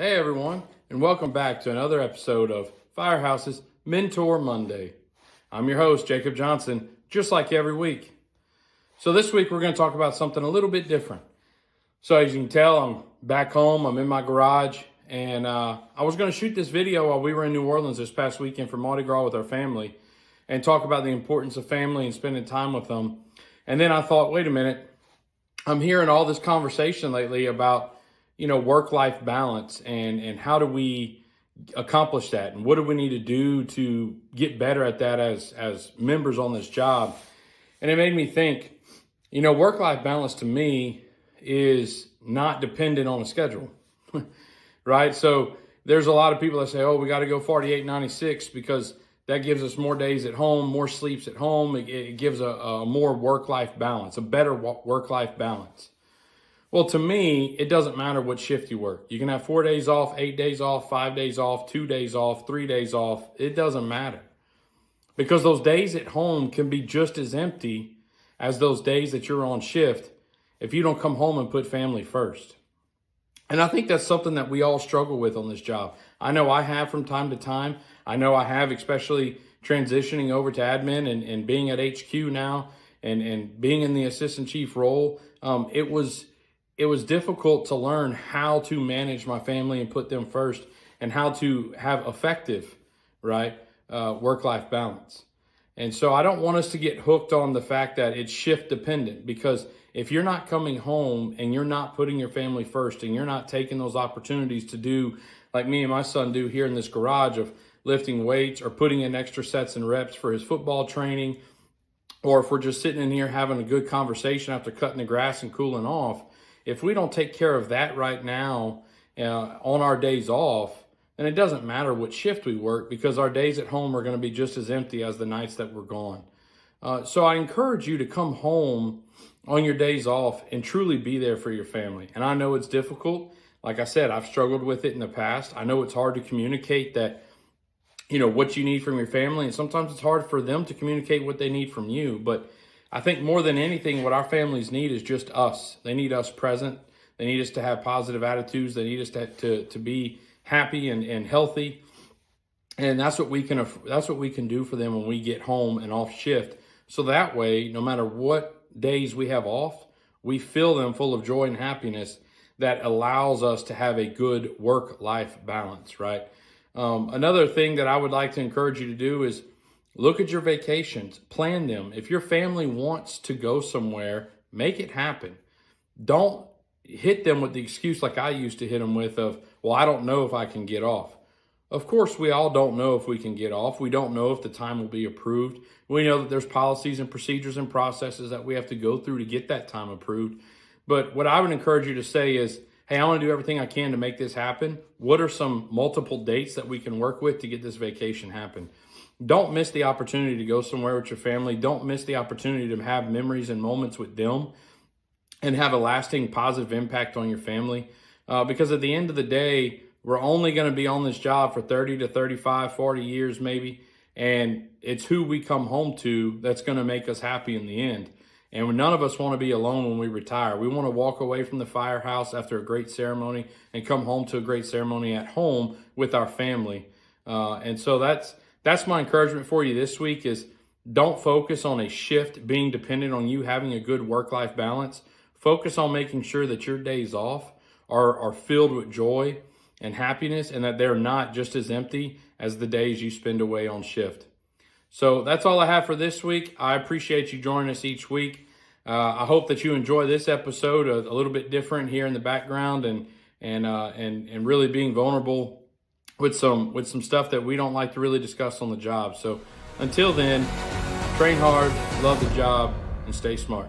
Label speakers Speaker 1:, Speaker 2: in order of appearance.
Speaker 1: Hey everyone, and welcome back to another episode of Firehouse's Mentor Monday. I'm your host, Jacob Johnson, just like every week. So this week we're going to talk about something a little bit different. So as you can tell, I'm back home, I'm in my garage, and I was going to shoot this video while we were in New Orleans this past weekend for Mardi Gras with our family and talk about the importance of family and spending time with them. And then I thought, wait a minute, I'm hearing all this conversation lately about work-life balance and how do we accomplish that? And what do we need to do to get better at that as members on this job? And it made me think, work-life balance to me is not dependent on a schedule, right? So there's a lot of people that say, oh, we got to go 48-96 because that gives us more days at home, more sleeps at home. It gives a more work-life balance, a better work-life balance. Well, to me, it doesn't matter what shift you work. You can have 4 days off, 8 days off, 5 days off, 2 days off, 3 days off. It doesn't matter because those days at home can be just as empty as those days that you're on shift if you don't come home and put family first. And I think that's something that we all struggle with on this job. I know I have from time to time. I know I have, especially transitioning over to admin and being at HQ now and being in the assistant chief role. It was difficult to learn how to manage my family and put them first and how to have effective, work-life balance. And so I don't want us to get hooked on the fact that it's shift dependent, because if you're not coming home and you're not putting your family first and you're not taking those opportunities to do like me and my son do here in this garage of lifting weights or putting in extra sets and reps for his football training, or if we're just sitting in here having a good conversation after cutting the grass and cooling off, if we don't take care of that right now on our days off, then it doesn't matter what shift we work because our days at home are going to be just as empty as the nights that we're gone. So I encourage you to come home on your days off and truly be there for your family. And I know it's difficult. Like I said, I've struggled with it in the past. I know it's hard to communicate that, what you need from your family. And sometimes it's hard for them to communicate what they need from you. But I think more than anything, what our families need is just us. They need us present. They need us to have positive attitudes. They need us to be happy and healthy. And that's what we can do for them when we get home and off shift. So that way, no matter what days we have off, we fill them full of joy and happiness that allows us to have a good work-life balance, right? Another thing that I would like to encourage you to do is look at your vacations, plan them. If your family wants to go somewhere, make it happen. Don't hit them with the excuse like I used to hit them with of, well, I don't know if I can get off. Of course, we all don't know if we can get off. We don't know if the time will be approved. We know that there's policies and procedures and processes that we have to go through to get that time approved. But what I would encourage you to say is, hey, I want to do everything I can to make this happen. What are some multiple dates that we can work with to get this vacation happen? Don't miss the opportunity to go somewhere with your family. Don't miss the opportunity to have memories and moments with them and have a lasting positive impact on your family. Because at the end of the day, we're only going to be on this job for 30 to 35, 40 years maybe. And it's who we come home to that's going to make us happy in the end. And none of us want to be alone when we retire. We want to walk away from the firehouse after a great ceremony and come home to a great ceremony at home with our family. And so that's my encouragement for you this week is don't focus on a shift being dependent on you having a good work-life balance. Focus on making sure that your days off are filled with joy and happiness and that they're not just as empty as the days you spend away on shift. So that's all I have for this week. I appreciate you joining us each week. I hope that you enjoy this episode a little bit different here in the background and really being vulnerable with some stuff that we don't like to really discuss on the job. So until then, train hard, love the job, and stay smart.